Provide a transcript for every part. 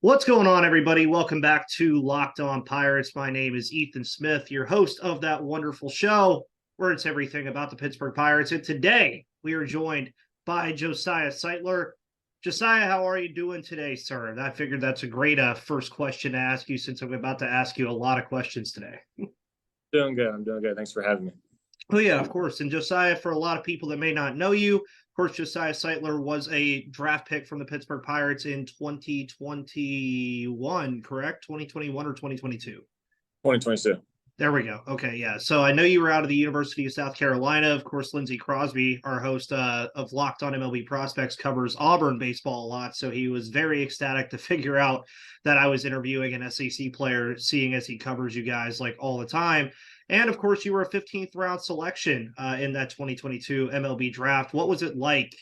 What's going on, everybody? Welcome back to Locked On Pirates. My name is Ethan Smith, your host of that wonderful show where it's everything about the Pittsburgh Pirates. And today we are joined by Josiah Sightler. Josiah, how are you doing today, sir? I figured that's a great first question to ask you since I'm about to ask you a lot of questions today. Doing good. I'm doing good. Thanks for having me. Oh, yeah, of course. And Josiah, for a lot of people that may not know you, of course, Josiah Sightler was a draft pick from the Pittsburgh Pirates in 2021, correct? 2021 or 2022? 2022. There we go. Okay, yeah. So I know you were out of the University of South Carolina. Of course, Lindsey Crosby, our host of Locked On MLB Prospects, covers Auburn baseball a lot. So he was very ecstatic to figure out that I was interviewing an SEC player, seeing as he covers you guys like all the time. And of course, you were a 15th round selection in that 2022 MLB draft. What was it like,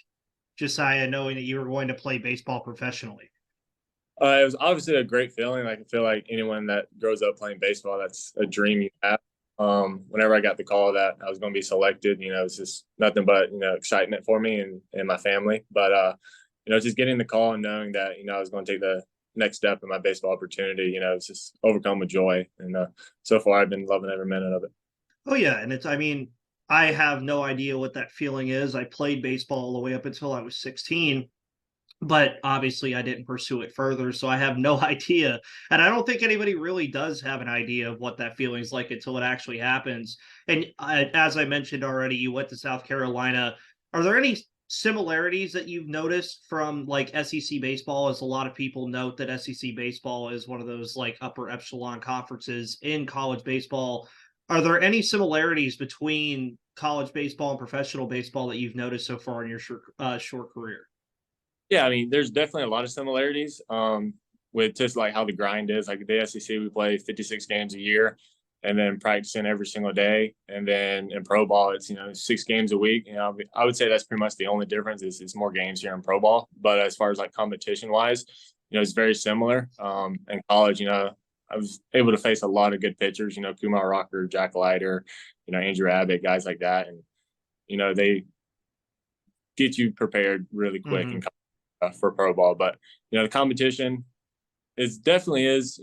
Josiah, knowing that you were going to play baseball professionally? It was obviously a great feeling. I feel like anyone that grows up playing baseball, that's a dream you have. Whenever I got the call that I was going to be selected, it's just nothing but, excitement for me and my family. But, just getting the call and knowing that, I was going to take the next step in my baseball opportunity, it's just overcome with joy. And so far I've been loving every minute of it. Oh, yeah. And I have no idea what that feeling is. I played baseball all the way up until I was 16, but obviously I didn't pursue it further. So I have no idea. And I don't think anybody really does have an idea of what that feeling is like until it actually happens. And as I mentioned already, you went to South Carolina. Are there any similarities that you've noticed from like SEC baseball? As a lot of people note that SEC baseball is one of those like upper echelon conferences in college baseball. Are there any similarities between college baseball and professional baseball that you've noticed so far in your short career? Yeah, I mean, there's definitely a lot of similarities with just like how the grind is. Like the SEC, we play 56 games a year and then practicing every single day. And then in pro ball, it's, 6 games a week. I would say that's pretty much the only difference is more games here in pro ball. But as far as like competition wise, it's very similar. In college, I was able to face a lot of good pitchers, Kumar Rocker, Jack Leiter, Andrew Abbott, guys like that. And, they get you prepared really quick Mm-hmm. for pro ball. But, the competition definitely is,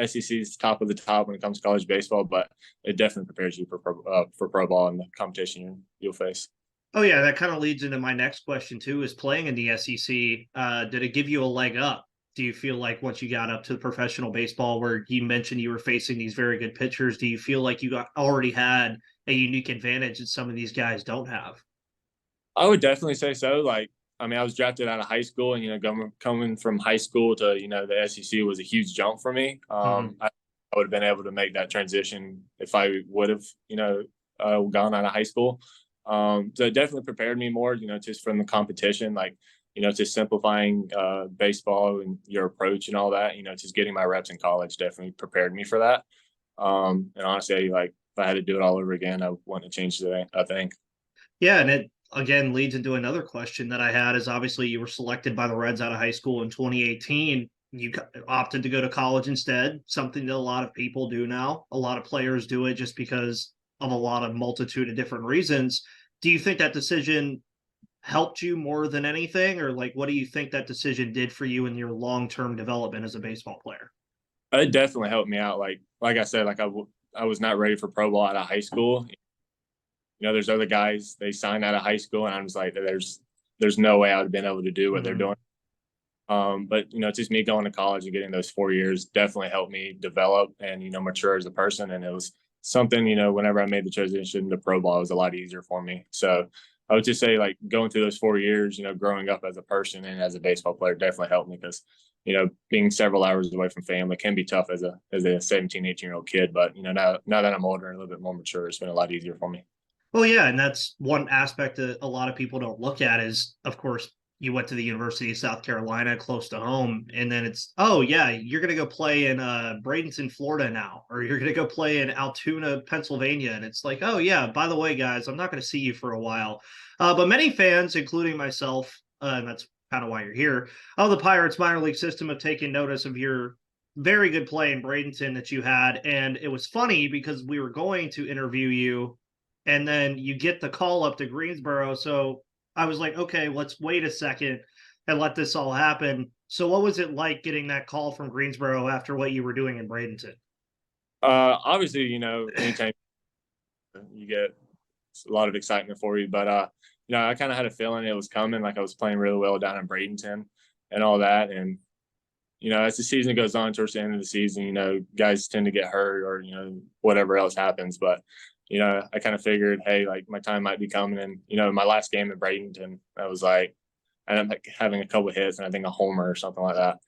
SEC's top of the top when it comes to college baseball, but it definitely prepares you for pro ball and the competition you'll face. Oh, yeah, that kind of leads into my next question, too, is playing in the SEC, did it give you a leg up? Do you feel like once you got up to professional baseball, where you mentioned you were facing these very good pitchers, do you feel like you already had a unique advantage that some of these guys don't have? I would definitely say so. Like, I mean, I was drafted out of high school, and coming from high school to the SEC was a huge jump for me. Mm-hmm. I would have been able to make that transition if I would have gone out of high school. So it definitely prepared me more, just from the competition, like just simplifying baseball and your approach and all that. Just getting my reps in college definitely prepared me for that. And honestly, like if I had to do it all over again, I wouldn't have changed it, I think. Yeah, and it again leads into another question that I had is obviously you were selected by the Reds out of high school in 2018. You opted to go to college instead, something that a lot of people do now. A lot of players do it just because of a lot of multitude of different reasons. Do you think that decision helped you more than anything, or like what do you think that decision did for you in your long-term development as a baseball player? It definitely helped me out. Like I said, I was not ready for pro ball out of high school. There's other guys they signed out of high school, and I was like, there's no way I would have been able to do what they're doing. But just me going to college and getting those 4 years definitely helped me develop and mature as a person. And it was something whenever I made the transition to pro ball, it was a lot easier for me. So I would just say like going through those 4 years, growing up as a person and as a baseball player definitely helped me because being several hours away from family can be tough as a 17, 18-year-old kid. But now that I'm older and a little bit more mature, it's been a lot easier for me. Well, yeah, and that's one aspect that a lot of people don't look at is, of course, you went to the University of South Carolina, close to home, and then it's, oh yeah, you're gonna go play in Bradenton, Florida now, or you're gonna go play in Altoona, Pennsylvania, and it's like, oh yeah, by the way, guys, I'm not gonna see you for a while. But many fans, including myself, and that's kind of why you're here, of the Pirates minor league system have taken notice of your very good play in Bradenton that you had, and it was funny because we were going to interview you and then you get the call up to Greensboro. So I was like, okay, let's wait a second and let this all happen. So what was it like getting that call from Greensboro after what you were doing in Bradenton? Obviously, anytime you get a lot of excitement for you, but I kind of had a feeling it was coming. Like I was playing really well down in Bradenton and all that, and as the season goes on towards the end of the season, guys tend to get hurt or, whatever else happens. But, I kind of figured, hey, like my time might be coming. And, my last game at Bradenton, I was like, I ended up having a couple of hits and I think a homer or something like that.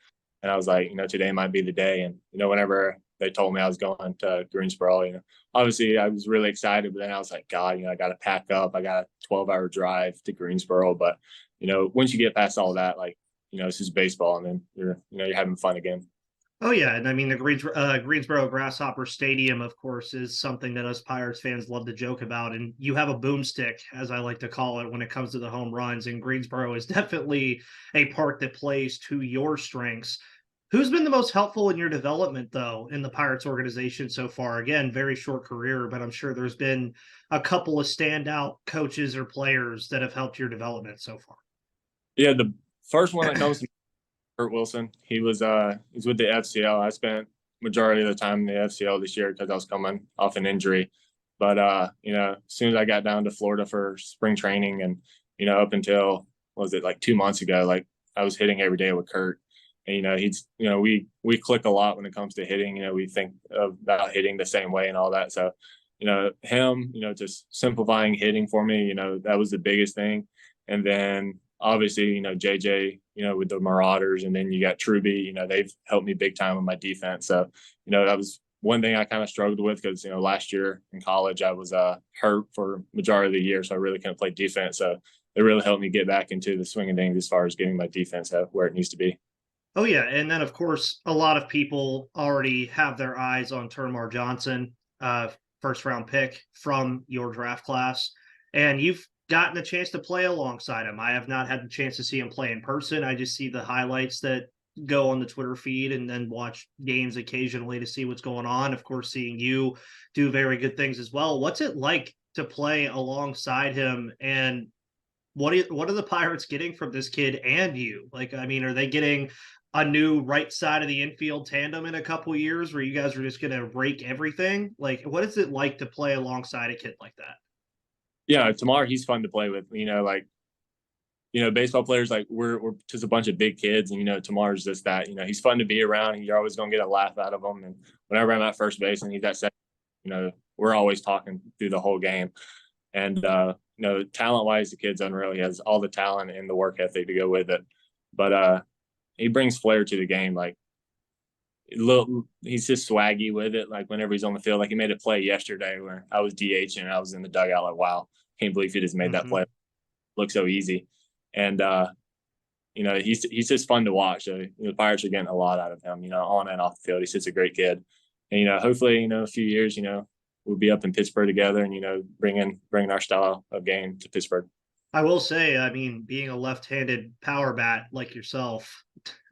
And I was like, today might be the day. And, whenever they told me I was going to Greensboro, obviously I was really excited, but then I was like, God, I got to pack up. I got a 12-hour drive to Greensboro. But, once you get past all that, like, it's just baseball, and then you're having fun again. Oh yeah, and I mean the Greensboro Grasshopper Stadium, of course, is something that us Pirates fans love to joke about. And you have a boomstick, as I like to call it, when it comes to the home runs. And Greensboro is definitely a park that plays to your strengths. Who's been the most helpful in your development, though, in the Pirates organization so far? Again, very short career, but I'm sure there's been a couple of standout coaches or players that have helped your development so far. Yeah, the first one that comes to me, Kurt Wilson. He's with the FCL. I spent majority of the time in the FCL this year because I was coming off an injury. But as soon as I got down to Florida for spring training and up until was it like 2 months ago, like I was hitting every day with Kurt. And he's we click a lot when it comes to hitting. We think about hitting the same way and all that. So, him, just simplifying hitting for me, that was the biggest thing. And then obviously, JJ, with the Marauders, and then you got Truby, they've helped me big time with my defense. So, that was one thing I kind of struggled with because, last year in college, I was hurt for majority of the year. So I really couldn't play defense. So it really helped me get back into the swing of things as far as getting my defense where it needs to be. Oh yeah, and then of course a lot of people already have their eyes on Turmer Johnson, first round pick from your draft class, and you've gotten a chance to play alongside him. I have not had the chance to see him play in person. I just see the highlights that go on the Twitter feed and then watch games occasionally to see what's going on. Of course, seeing you do very good things as well. What's it like to play alongside him, and what are the Pirates getting from this kid and you? Like, I mean, are they getting a new right side of the infield tandem in a couple years where you guys are just going to rake everything? Like, what is it like to play alongside a kid like that? Yeah, Tamar, he's fun to play with. Like baseball players, like we're just a bunch of big kids, and Tamar's just that. He's fun to be around. You're always gonna get a laugh out of him. And whenever I'm at first base and he's at second, we're always talking through the whole game. And talent wise, the kid's unreal. He has all the talent and the work ethic to go with it. But he brings flair to the game. Like he's just swaggy with it. Like whenever he's on the field, like he made a play yesterday where I was DH and I was in the dugout. Like, wow, can't believe he just made that play. Look so easy. And he's just fun to watch. So, the Pirates are getting a lot out of him. On and off the field, he's just a great kid. And hopefully, a few years, we'll be up in Pittsburgh together, and bringing our style of game to Pittsburgh. I will say, I mean, being a left-handed power bat like yourself,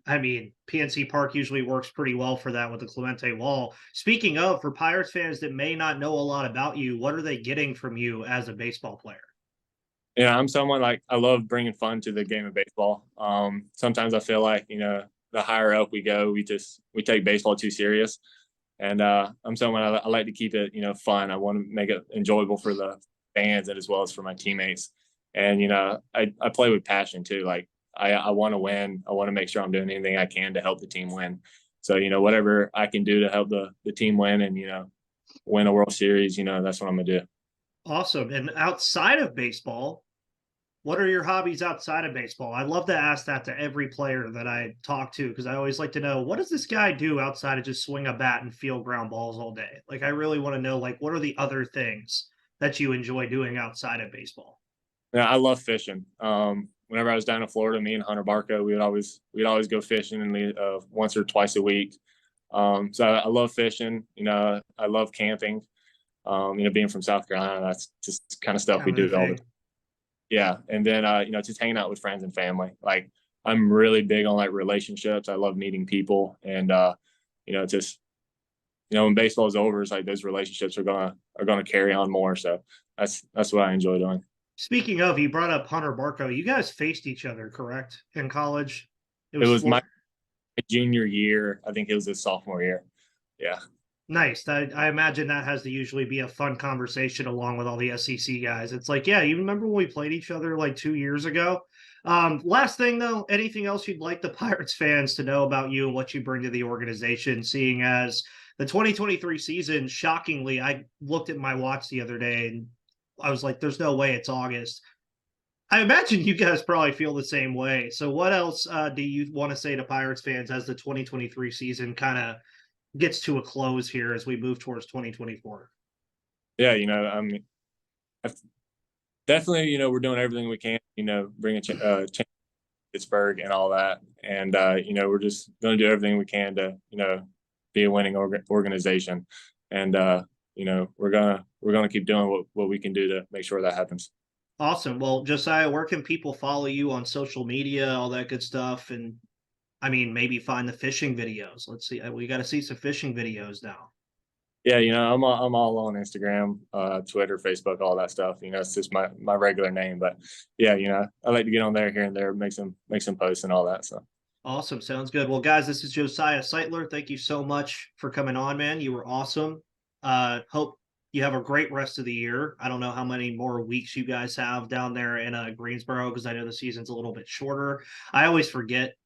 I mean, PNC Park usually works pretty well for that with the Clemente wall. Speaking of, for Pirates fans that may not know a lot about you, what are they getting from you as a baseball player? Yeah, I'm someone like I love bringing fun to the game of baseball. Sometimes I feel like the higher up we go, we take baseball too serious, and I'm someone I like to keep it fun. I want to make it enjoyable for the fans and as well as for my teammates. And I play with passion too. Like I want to win. I want to make sure I'm doing anything I can to help the team win. So whatever I can do to help the team win and win a World Series, that's what I'm gonna do. Awesome. And outside of baseball, what are your hobbies outside of baseball? I love to ask that to every player that I talk to because I always like to know, what does this guy do outside of just swing a bat and field ground balls all day? Like, I really want to know, like, what are the other things that you enjoy doing outside of baseball? Yeah, I love fishing. Whenever I was down in Florida, me and Hunter Barco, we'd always go fishing and once or twice a week. So I love fishing. I love camping. Being from South Carolina, that's just kind of stuff we do all the time. Yeah. And then, just hanging out with friends and family. Like I'm really big on like relationships. I love meeting people and, just, when baseball is over, it's like those relationships are going to carry on more. So that's what I enjoy doing. Speaking of, you brought up Hunter Barco. You guys faced each other, correct? In college? It It was was my junior year. I think it was his sophomore year. Yeah. Nice. I imagine that has to usually be a fun conversation along with all the SEC guys. It's like, yeah, you remember when we played each other like 2 years ago? Last thing though, anything else you'd like the Pirates fans to know about you and what you bring to the organization, seeing as the 2023 season, shockingly, I looked at my watch the other day and I was like, there's no way it's August. I imagine you guys probably feel the same way. So what else do you want to say to Pirates fans as the 2023 season kind of gets to a close here as we move towards 2024? Yeah. I mean, definitely, we're doing everything we can, bring a change to Pittsburgh and all that. And, we're just going to do everything we can to, be a winning organization. And, we're going to keep doing what we can do to make sure that happens. Awesome. Well, Josiah, where can people follow you on social media, all that good stuff? And I mean, maybe find the fishing videos. Let's see. We got to see some fishing videos now. Yeah, I'm all on Instagram, Twitter, Facebook, all that stuff. It's just my regular name. But yeah, I like to get on there here and there, make some posts and all that. So Awesome. Sounds good. Well, guys, this is Josiah Sightler. Thank you so much for coming on, man. You were awesome. Hope you have a great rest of the year. I don't know how many more weeks you guys have down there in Greensboro because I know the season's a little bit shorter. I always forget,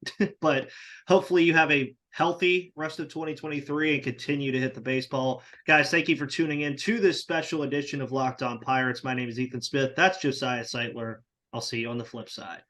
but hopefully you have a healthy rest of 2023 and continue to hit the baseball. Guys, thank you for tuning in to this special edition of Locked On Pirates. My name is Ethan Smith. That's Josiah Sightler. I'll see you on the flip side.